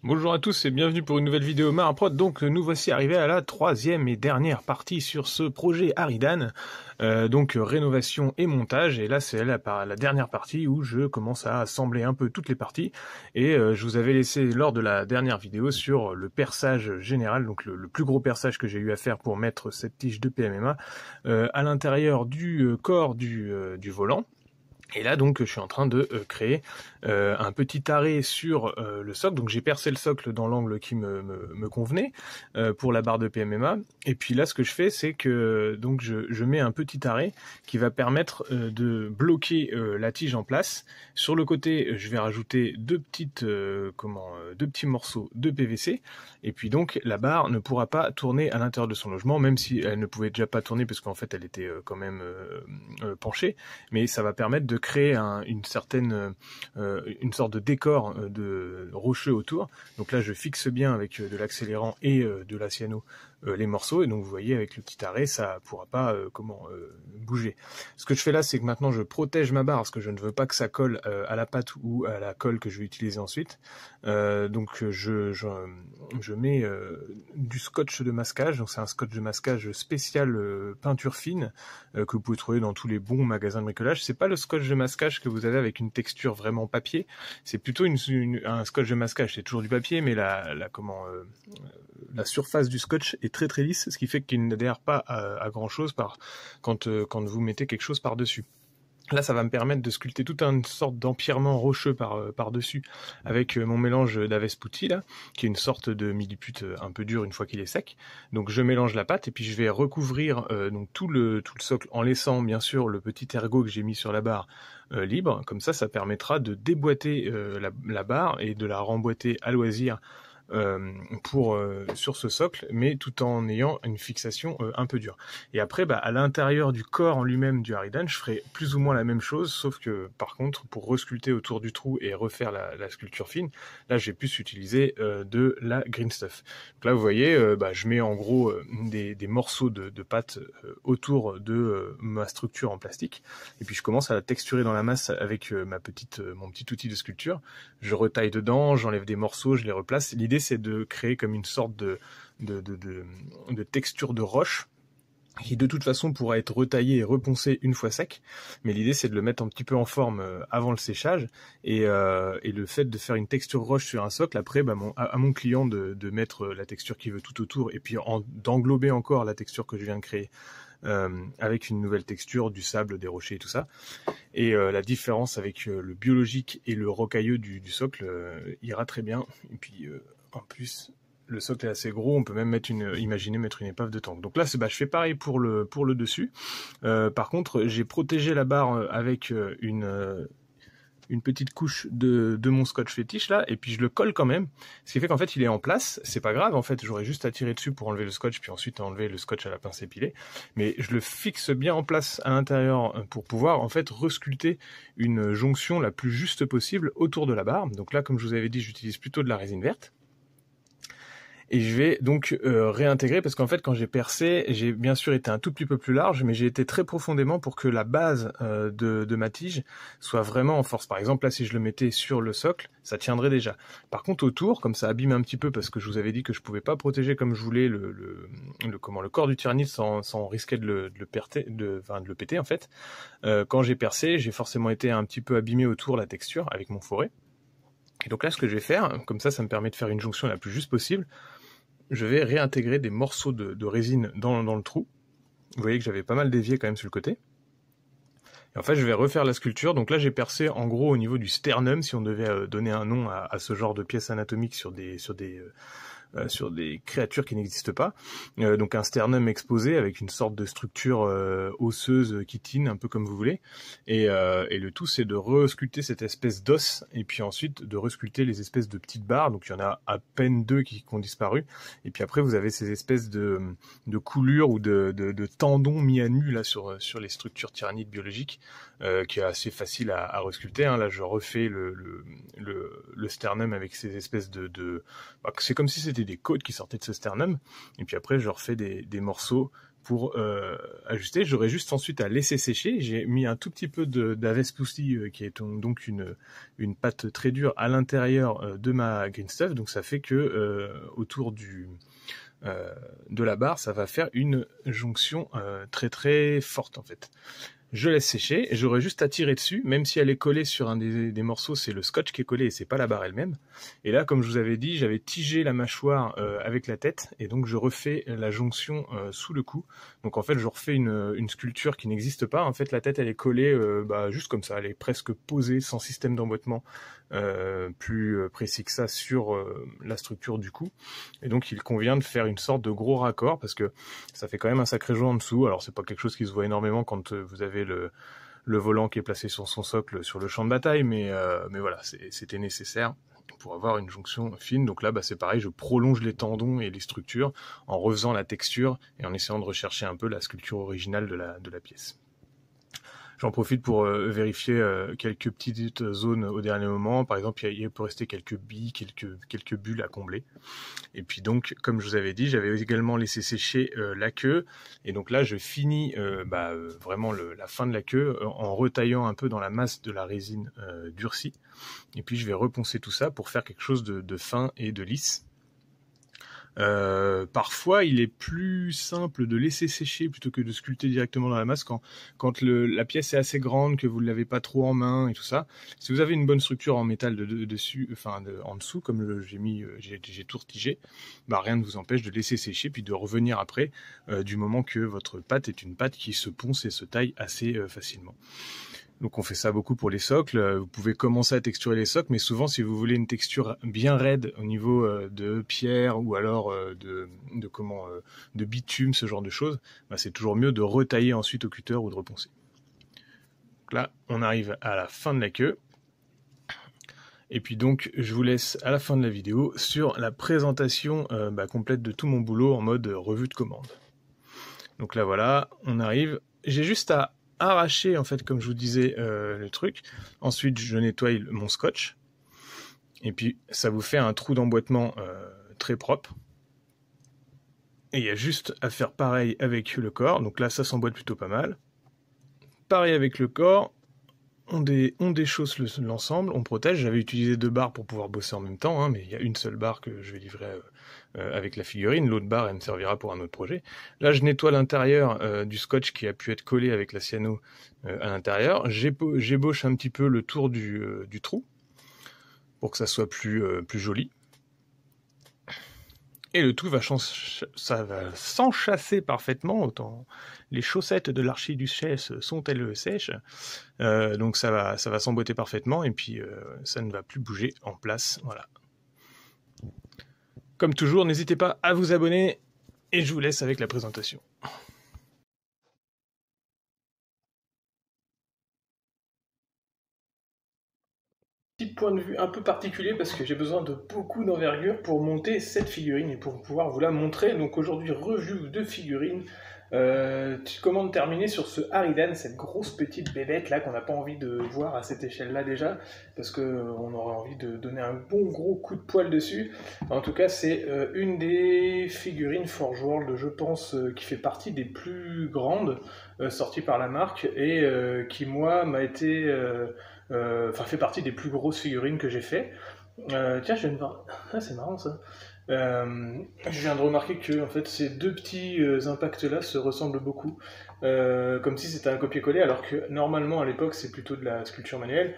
Bonjour à tous et bienvenue pour une nouvelle vidéo Maraprod. Donc nous voici arrivés à la troisième et dernière partie sur ce projet Aridan, donc rénovation et montage. Et là c'est la dernière partie où je commence à assembler un peu toutes les parties. Et je vous avais laissé lors de la dernière vidéo sur le perçage général, donc le plus gros perçage que j'ai eu à faire pour mettre cette tige de PMMA à l'intérieur du corps du volant. Et là donc je suis en train de créer un petit arrêt sur le socle. Donc j'ai percé le socle dans l'angle qui me convenait pour la barre de PMMA. Et puis là ce que je fais c'est que donc je mets un petit arrêt qui va permettre de bloquer la tige en place. Sur le côté je vais rajouter deux petits morceaux de PVC. Et puis donc la barre ne pourra pas tourner à l'intérieur de son logement, même si elle ne pouvait déjà pas tourner parce qu'en fait elle était quand même penchée. Mais ça va permettre de créer une sorte de décor de rocheux autour. Donc là je fixe bien avec de l'accélérant et de la cyano les morceaux, et donc vous voyez avec le petit arrêt ça pourra pas bouger. Ce que je fais là c'est que maintenant je protège ma barre parce que je ne veux pas que ça colle à la pâte ou à la colle que je vais utiliser ensuite. Donc je mets du scotch de masquage. Donc c'est un scotch de masquage spécial peinture fine que vous pouvez trouver dans tous les bons magasins de bricolage. C'est pas le scotch de masquage que vous avez avec une texture vraiment papier, c'est plutôt un scotch de masquage, c'est toujours du papier mais la surface du scotch est très très lisse, ce qui fait qu'il n'adhère pas à grand chose quand vous mettez quelque chose par dessus. Là, ça va me permettre de sculpter toute une sorte d'empierrement rocheux par-dessus avec mon mélange d'Avesputti, là, qui est une sorte de millipute un peu dur une fois qu'il est sec. Donc je mélange la pâte et puis je vais recouvrir donc tout le socle en laissant bien sûr le petit ergot que j'ai mis sur la barre libre. Comme ça permettra de déboîter la barre et de la remboîter à loisir sur ce socle, mais tout en ayant une fixation un peu dure. Et après, à l'intérieur du corps en lui-même du Aridan, je ferai plus ou moins la même chose, sauf que par contre, pour resculpter autour du trou et refaire la sculpture fine, là j'ai pu utiliser de la green stuff. Donc là vous voyez, je mets en gros des morceaux de pâte autour de ma structure en plastique, et puis je commence à la texturer dans la masse avec mon petit outil de sculpture. Je retaille dedans, j'enlève des morceaux, je les replace. L'idée c'est de créer comme une sorte de texture de roche qui de toute façon pourra être retaillé et reponcé une fois sec, mais l'idée c'est de le mettre un petit peu en forme avant le séchage, et le fait de faire une texture roche sur un socle, après à mon client de mettre la texture qu'il veut tout autour, et puis d'englober encore la texture que je viens de créer avec une nouvelle texture, du sable, des rochers et tout ça. Et la différence avec le biologique et le rocailleux du socle ira très bien. Et puis en plus le socle est assez gros, on peut même imaginer mettre une épave de tank. Donc là je fais pareil pour le dessus. Par contre j'ai protégé la barre avec une petite couche de mon scotch fétiche là, et puis je le colle quand même, ce qui fait qu'en fait il est en place. C'est pas grave, en fait j'aurais juste à tirer dessus pour enlever le scotch, puis ensuite enlever le scotch à la pince épilée, mais je le fixe bien en place à l'intérieur pour pouvoir en fait resculpter une jonction la plus juste possible autour de la barre. Donc là, comme je vous avais dit, j'utilise plutôt de la résine verte. Et je vais donc réintégrer, parce qu'en fait quand j'ai percé, j'ai bien sûr été un tout petit peu plus large, mais j'ai été très profondément pour que la base de ma tige soit vraiment en force. Par exemple là, si je le mettais sur le socle, ça tiendrait déjà. Par contre autour, comme ça abîme un petit peu, parce que je vous avais dit que je pouvais pas protéger comme je voulais le corps du tyrannide sans risquer de le péter en fait. Quand j'ai percé, j'ai forcément été un petit peu abîmé autour la texture avec mon fourré. Et donc là, ce que je vais faire, comme ça me permet de faire une jonction la plus juste possible. Je vais réintégrer des morceaux de résine dans le trou. Vous voyez que j'avais pas mal dévié quand même sur le côté. Et en fait, je vais refaire la sculpture. Donc là, j'ai percé en gros au niveau du sternum, si on devait donner un nom à ce genre de pièces anatomiques sur des créatures qui n'existent pas. Donc un sternum exposé avec une sorte de structure osseuse chitine, un peu comme vous voulez. Et le tout, c'est de resculpter cette espèce d'os, et puis ensuite de resculpter les espèces de petites barres. Donc il y en a à peine deux qui ont disparu. Et puis après, vous avez ces espèces de coulures ou de tendons mis à nu là sur les structures tyrannides biologiques, qui est assez facile à resculpter. Hein. Là, je refais le sternum avec ces espèces c'est comme si c'était des côtes qui sortaient de ce sternum, et puis après je refais des morceaux pour ajuster. J'aurais juste ensuite à laisser sécher. J'ai mis un tout petit peu d'Avespoussi, qui est donc une pâte très dure à l'intérieur de ma green stuff. Donc ça fait que autour de la barre, ça va faire une jonction très très forte en fait. Je laisse sécher, et j'aurai juste à tirer dessus, même si elle est collée sur un des morceaux, c'est le scotch qui est collé et c'est pas la barre elle-même. Et là, comme je vous avais dit, j'avais tigé la mâchoire avec la tête, et donc je refais la jonction sous le cou. Donc en fait, je refais une sculpture qui n'existe pas. En fait, la tête, elle est collée juste comme ça, elle est presque posée, sans système d'emboîtement plus précis que ça sur la structure du cou. Et donc il convient de faire une sorte de gros raccord, parce que ça fait quand même un sacré joint en dessous. Alors c'est pas quelque chose qui se voit énormément quand vous avez le volant qui est placé sur son socle sur le champ de bataille, mais voilà, c'était nécessaire pour avoir une jonction fine. Donc là, c'est pareil, je prolonge les tendons et les structures en refaisant la texture et en essayant de rechercher un peu la sculpture originale de la pièce. J'en profite pour vérifier quelques petites zones au dernier moment. Par exemple, il peut rester quelques billes, quelques bulles à combler. Et puis donc, comme je vous avais dit, j'avais également laissé sécher la queue. Et donc là, je finis vraiment la fin de la queue en retaillant un peu dans la masse de la résine durcie. Et puis je vais reponcer tout ça pour faire quelque chose de fin et de lisse. Parfois, il est plus simple de laisser sécher plutôt que de sculpter directement dans la masse quand la pièce est assez grande, que vous ne l'avez pas trop en main et tout ça. Si vous avez une bonne structure en métal en dessous, comme j'ai tout retigé, rien ne vous empêche de laisser sécher puis de revenir après, du moment que votre pâte est une pâte qui se ponce et se taille assez facilement. Donc on fait ça beaucoup pour les socles. Vous pouvez commencer à texturer les socles, mais souvent si vous voulez une texture bien raide au niveau de pierre ou alors de bitume, ce genre de choses, c'est toujours mieux de retailler ensuite au cutter ou de reponcer. Donc là, on arrive à la fin de la queue. Et puis donc, je vous laisse à la fin de la vidéo sur la présentation complète de tout mon boulot en mode revue de commande. Donc là voilà, on arrive. J'ai juste à arracher, en fait, comme je vous disais, le truc. Ensuite, je nettoie mon scotch. Et puis, ça vous fait un trou d'emboîtement très propre. Et il y a juste à faire pareil avec le corps. Donc là, ça s'emboîte plutôt pas mal. Pareil avec le corps. On déchausse l'ensemble, on protège. J'avais utilisé 2 barres pour pouvoir bosser en même temps, mais il y a une seule barre que je vais livrer avec la figurine. L'autre barre, elle me servira pour un autre projet. Là, je nettoie l'intérieur du scotch qui a pu être collé avec la cyano à l'intérieur. J'ébauche un petit peu le tour du trou pour que ça soit plus joli. Et le tout ça va s'enchasser parfaitement, autant les chaussettes de l'archiduchesse sont-elles sèches, donc ça va s'emboîter parfaitement, et puis ça ne va plus bouger en place, voilà. Comme toujours, n'hésitez pas à vous abonner, et je vous laisse avec la présentation. Petit point de vue un peu particulier parce que j'ai besoin de beaucoup d'envergure pour monter cette figurine et pour pouvoir vous la montrer. Donc aujourd'hui, review de figurine. Commande terminée sur ce Aridan, cette grosse petite bébête là qu'on n'a pas envie de voir à cette échelle là déjà, parce qu'on aurait envie de donner un bon gros coup de poil dessus. En tout cas, c'est une des figurines Forge World, je pense, qui fait partie des plus grandes sorties par la marque, et qui moi m'a été fait partie des plus grosses figurines que j'ai fait. Tiens, je viens de voir. Ah, c'est marrant ça. Je viens de remarquer que en fait, ces deux petits impacts là se ressemblent beaucoup, comme si c'était un copier-coller, alors que normalement à l'époque c'est plutôt de la sculpture manuelle.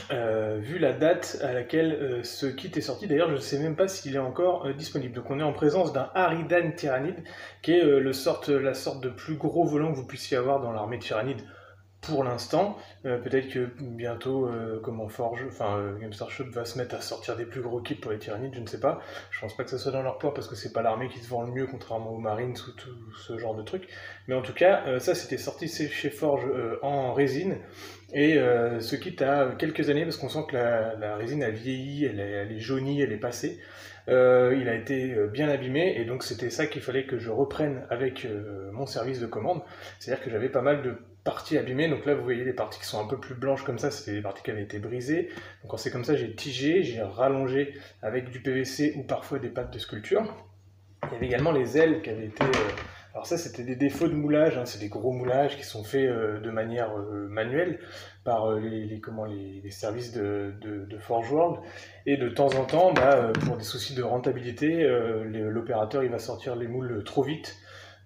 Vu la date à laquelle ce kit est sorti, d'ailleurs je ne sais même pas s'il est encore disponible. Donc on est en présence d'un Aridan Tyrannide, qui est la sorte de plus gros volant que vous puissiez avoir dans l'armée Tyrannide pour l'instant. Peut-être que bientôt, GameStar Shop va se mettre à sortir des plus gros kits pour les Tyrannides, je ne sais pas. Je pense pas que ça soit dans leur poids parce que c'est pas l'armée qui se vend le mieux, contrairement aux Marines ou tout ce genre de trucs. Mais en tout cas, ça c'était sorti chez Forge en résine. Et ce kit a quelques années parce qu'on sent que la résine a vieilli, elle est jaunie, elle est passée. Il a été bien abîmé, et donc c'était ça qu'il fallait que je reprenne avec mon service de commande. C'est-à-dire que j'avais pas mal de parties abîmées. Donc là vous voyez les parties qui sont un peu plus blanches comme ça, c'était des parties qui avaient été brisées. Donc quand c'est comme ça, j'ai tigé, j'ai rallongé avec du PVC ou parfois des pâtes de sculpture. Il y avait également les ailes qui avaient été Alors ça, c'était des défauts de moulage, hein, c'est des gros moulages qui sont faits de manière manuelle par les services de Forge World. Et de temps en temps, pour des soucis de rentabilité, l'opérateur il va sortir les moules trop vite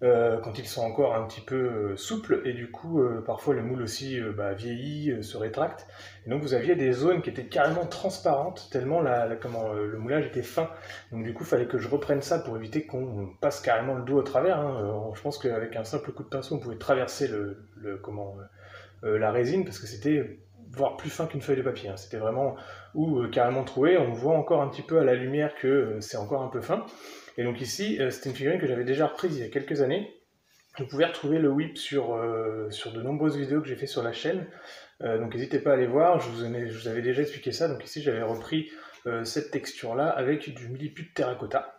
quand ils sont encore un petit peu souples, et du coup, parfois le moule aussi vieillit, se rétracte. Et donc vous aviez des zones qui étaient carrément transparentes, tellement le moulage était fin. Donc du coup, il fallait que je reprenne ça pour éviter qu'on passe carrément le dos au travers, hein. Je pense qu'avec un simple coup de pinceau, on pouvait traverser la résine, parce que c'était voire plus fin qu'une feuille de papier, hein. C'était vraiment, ou carrément troué. On voit encore un petit peu à la lumière que c'est encore un peu fin. Et donc ici, c'était une figurine que j'avais déjà reprise il y a quelques années. Vous pouvez retrouver le whip sur de nombreuses vidéos que j'ai fait sur la chaîne. Donc n'hésitez pas à aller voir, je vous avais déjà expliqué ça. Donc ici, j'avais repris cette texture-là avec du milliput terracotta.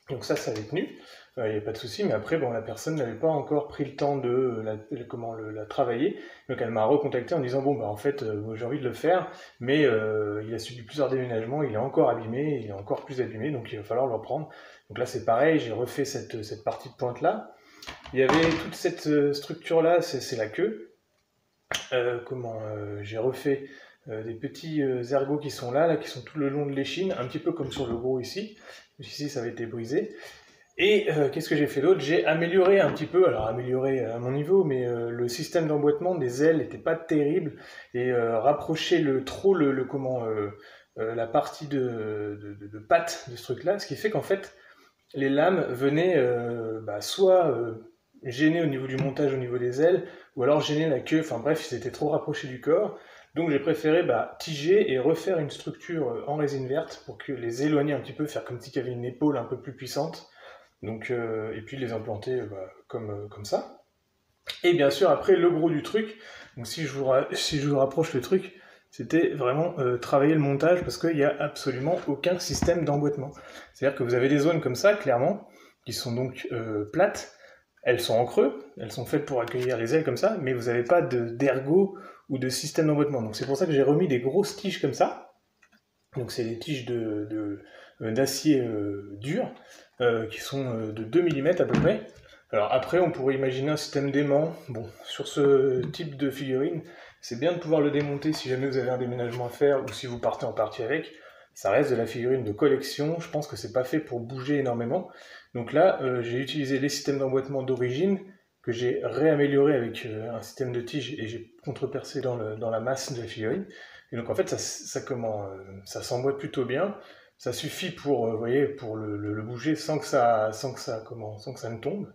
Donc ça avait tenu, il n'y avait pas de souci, mais après, la personne n'avait pas encore pris le temps de la travailler, donc elle m'a recontacté en disant, en fait, j'ai envie de le faire, mais il a subi plusieurs déménagements, il est encore abîmé, il est encore plus abîmé, donc il va falloir le reprendre. Donc là, c'est pareil, j'ai refait cette partie de pointe-là. Il y avait toute cette structure-là, c'est la queue. J'ai refait des petits ergots qui sont là, qui sont tout le long de l'échine, un petit peu comme sur le gros ici. Ici, ça avait été brisé. Et qu'est-ce que j'ai fait d'autre? J'ai amélioré un petit peu, alors amélioré à mon niveau, mais le système d'emboîtement des ailes n'était pas terrible, et rapprocher la partie de patte de ce truc-là, ce qui fait qu'en fait, les lames venaient soit gêner au niveau du montage au niveau des ailes, ou alors gêner la queue, enfin bref, ils étaient trop rapprochés du corps. Donc j'ai préféré tiger et refaire une structure en résine verte pour que les éloigner un petit peu, faire comme s'il y avait une épaule un peu plus puissante. Donc, et puis les implanter comme ça. Et bien sûr, après, le gros du truc, donc si je vous rapproche le truc, c'était vraiment travailler le montage, parce qu'il n'y a absolument aucun système d'emboîtement. C'est-à-dire que vous avez des zones comme ça, clairement, qui sont donc plates. Elles sont en creux, elles sont faites pour accueillir les ailes comme ça, mais vous n'avez pas d'ergot ou de système d'emboîtement. Donc c'est pour ça que j'ai remis des grosses tiges comme ça. Donc c'est des tiges d'acier dur, qui sont de 2 mm à peu près. Alors après, on pourrait imaginer un système d'aimant. Bon, sur ce type de figurine, c'est bien de pouvoir le démonter si jamais vous avez un déménagement à faire, ou si vous partez en partie avec. Ça reste de la figurine de collection, je pense que c'est pas fait pour bouger énormément. Donc là, j'ai utilisé les systèmes d'emboîtement d'origine, que j'ai réamélioré avec un système de tige, et j'ai contrepercé dans la masse de la figurine. Et donc en fait, ça s'emboîte plutôt bien. Ça suffit pour, pour le bouger sans que ça ne tombe.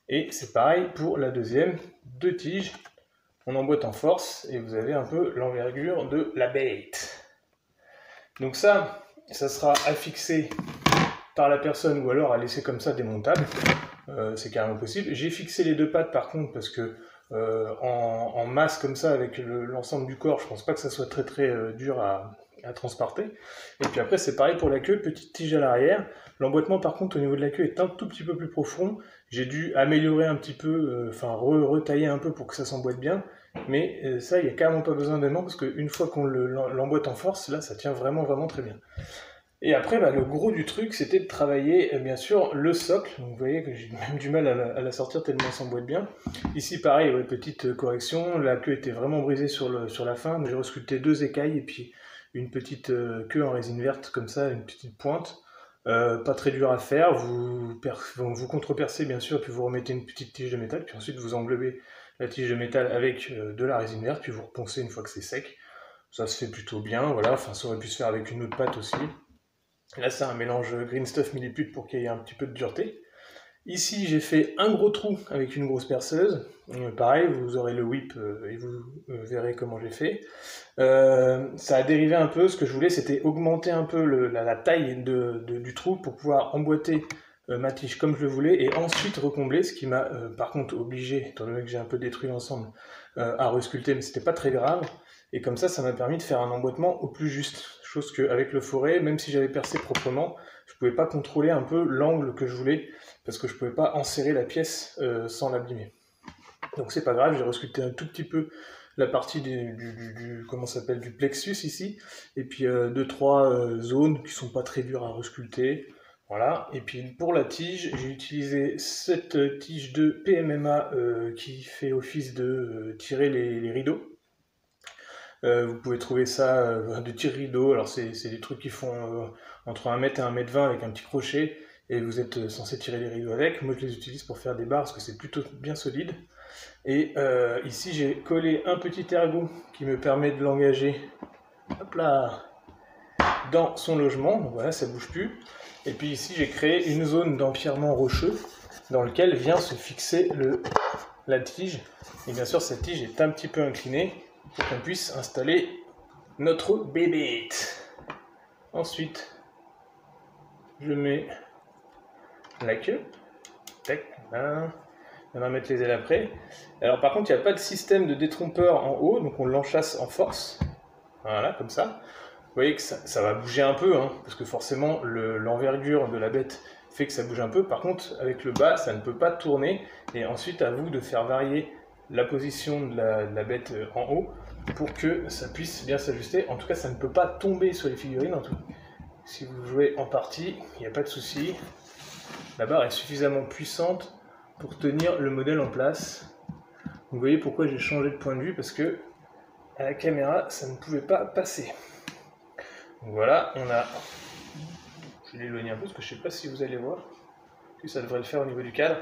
Et c'est pareil pour la deuxième, 2 tiges. On emboîte en force et vous avez un peu l'envergure de la bête. Donc ça sera à fixer par la personne, ou alors à laisser comme ça démontable. C'est carrément possible. J'ai fixé les 2 pattes par contre, parce que en masse comme ça, avec l'ensemble du corps, je pense pas que ça soit très dur à transporter. Et puis après, c'est pareil pour la queue, petite tige à l'arrière. L'emboîtement par contre au niveau de la queue est un tout petit peu plus profond. J'ai dû améliorer un petit peu, retailler un peu pour que ça s'emboîte bien. Mais ça, il n'y a carrément pas besoin d'aimant, parce qu'une fois qu'on l'emboîte en force, là, ça tient vraiment très bien. Et après, le gros du truc, c'était de travailler, bien sûr, le socle. Donc vous voyez que j'ai même du mal à la sortir tellement elle s'emboîte bien. Ici, pareil, petite correction, la queue était vraiment brisée sur la fin, donc j'ai resculpté 2 écailles et puis une petite queue en résine verte, comme ça, une petite pointe. Pas très dur à faire, vous contrepercez bien sûr, puis vous remettez une petite tige de métal, puis ensuite vous englobez la tige de métal avec de la résine verte, puis vous reponcez une fois que c'est sec. Ça se fait plutôt bien, voilà, enfin ça aurait pu se faire avec une autre pâte aussi. Là, c'est un mélange green stuff milliput pour qu'il y ait un petit peu de dureté. Ici, j'ai fait un gros trou avec une grosse perceuse. Pareil, vous aurez le whip et vous verrez comment j'ai fait. Ça a dérivé un peu. Ce que je voulais, c'était augmenter un peu la taille du trou pour pouvoir emboîter ma tige comme je le voulais et ensuite recombler, ce qui m'a par contre obligé, étant donné que j'ai un peu détruit l'ensemble, à resculpter, mais c'était pas très grave. Et comme ça m'a permis de faire un emboîtement au plus juste. Chose qu'avec le forêt, même si j'avais percé proprement, je pouvais pas contrôler un peu l'angle que je voulais, parce que je pouvais pas enserrer la pièce sans l'abîmer. Donc c'est pas grave, j'ai resculpté un tout petit peu la partie du plexus ici, et puis 2-3 zones qui sont pas très dures à resculpter. Voilà, et puis pour la tige, j'ai utilisé cette tige de PMMA qui fait office de tirer les rideaux. Vous pouvez trouver ça de tire-rideau, alors c'est des trucs qui font entre 1 mètre et 1 mètre 20 avec un petit crochet, et vous êtes censé tirer les rideaux avec. Moi je les utilise pour faire des barres parce que c'est plutôt bien solide. Et ici j'ai collé un petit ergot qui me permet de l'engager, hop là, dans son logement, donc voilà, ça bouge plus. Et puis ici j'ai créé une zone d'empierrement rocheux dans lequel vient se fixer la tige. Et bien sûr cette tige est un petit peu inclinée pour qu'on puisse installer notre bébé. Ensuite, je mets la queue. Tac, là. On va mettre les ailes après. Alors par contre, il n'y a pas de système de détrompeur en haut, donc on l'enchasse en force. Voilà, comme ça. Vous voyez que ça va bouger un peu, hein, parce que forcément l'envergure de la bête fait que ça bouge un peu. Par contre, avec le bas, ça ne peut pas tourner. Et ensuite, à vous de faire varier la position de la bête en haut pour que ça puisse bien s'ajuster. En tout cas, ça ne peut pas tomber sur les figurines. En tout. Si vous jouez en partie, il n'y a pas de souci. La barre est suffisamment puissante pour tenir le modèle en place. Vous voyez pourquoi j'ai changé de point de vue, parce que à la caméra, ça ne pouvait pas passer. Donc voilà, on a... Je vais l'éloigner un peu parce que je ne sais pas si vous allez voir. Puis ça devrait le faire au niveau du cadre.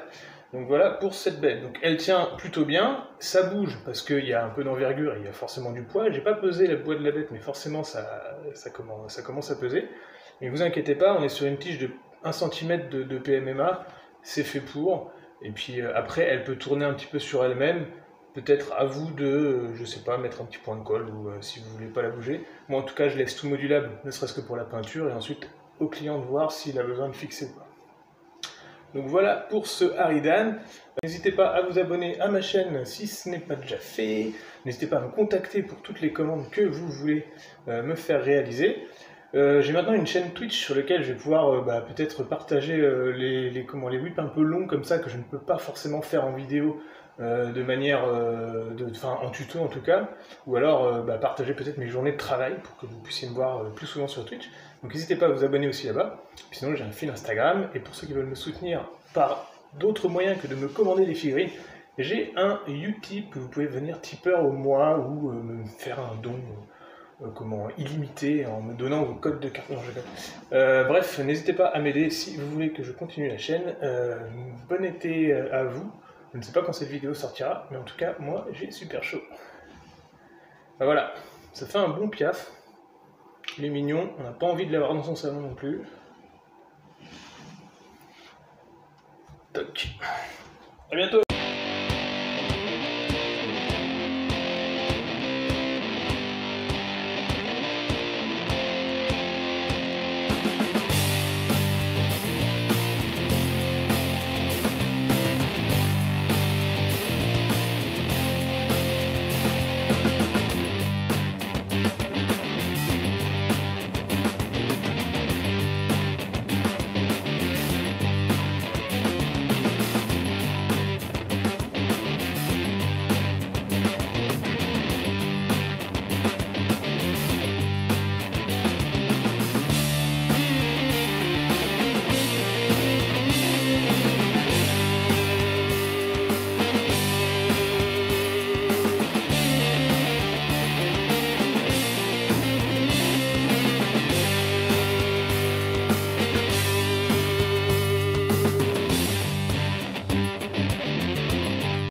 Donc voilà pour cette bête. Donc elle tient plutôt bien, ça bouge parce qu'il y a un peu d'envergure et il y a forcément du poids. J'ai pas pesé le poids de la bête, mais forcément ça commence à peser. Mais vous inquiétez pas, on est sur une tige de 1 cm de PMMA, c'est fait pour. Et puis après, elle peut tourner un petit peu sur elle-même. Peut-être à vous de, je sais pas, mettre un petit point de colle ou si vous voulez pas la bouger. Moi en tout cas, je laisse tout modulable, ne serait-ce que pour la peinture, et ensuite au client de voir s'il a besoin de fixer ou pas. Donc voilà pour ce Aridan. N'hésitez pas à vous abonner à ma chaîne si ce n'est pas déjà fait. N'hésitez pas à me contacter pour toutes les commandes que vous voulez me faire réaliser. J'ai maintenant une chaîne Twitch sur laquelle je vais pouvoir peut-être partager les whips un peu longs comme ça que je ne peux pas forcément faire en vidéo de manière, en tuto en tout cas, ou alors partager peut-être mes journées de travail pour que vous puissiez me voir plus souvent sur Twitch. Donc n'hésitez pas à vous abonner aussi là-bas. Sinon j'ai un fil Instagram, et pour ceux qui veulent me soutenir par d'autres moyens que de me commander des figurines, j'ai un Utip que vous pouvez venir tipeur au mois ou me faire un don illimité en me donnant vos codes de carte. Non, bref, n'hésitez pas à m'aider si vous voulez que je continue la chaîne. Bon été à vous. Je ne sais pas quand cette vidéo sortira, mais en tout cas, moi, j'ai super chaud. Voilà, ça fait un bon piaf. Il est mignon, on n'a pas envie de l'avoir dans son salon non plus. Toc. À bientôt.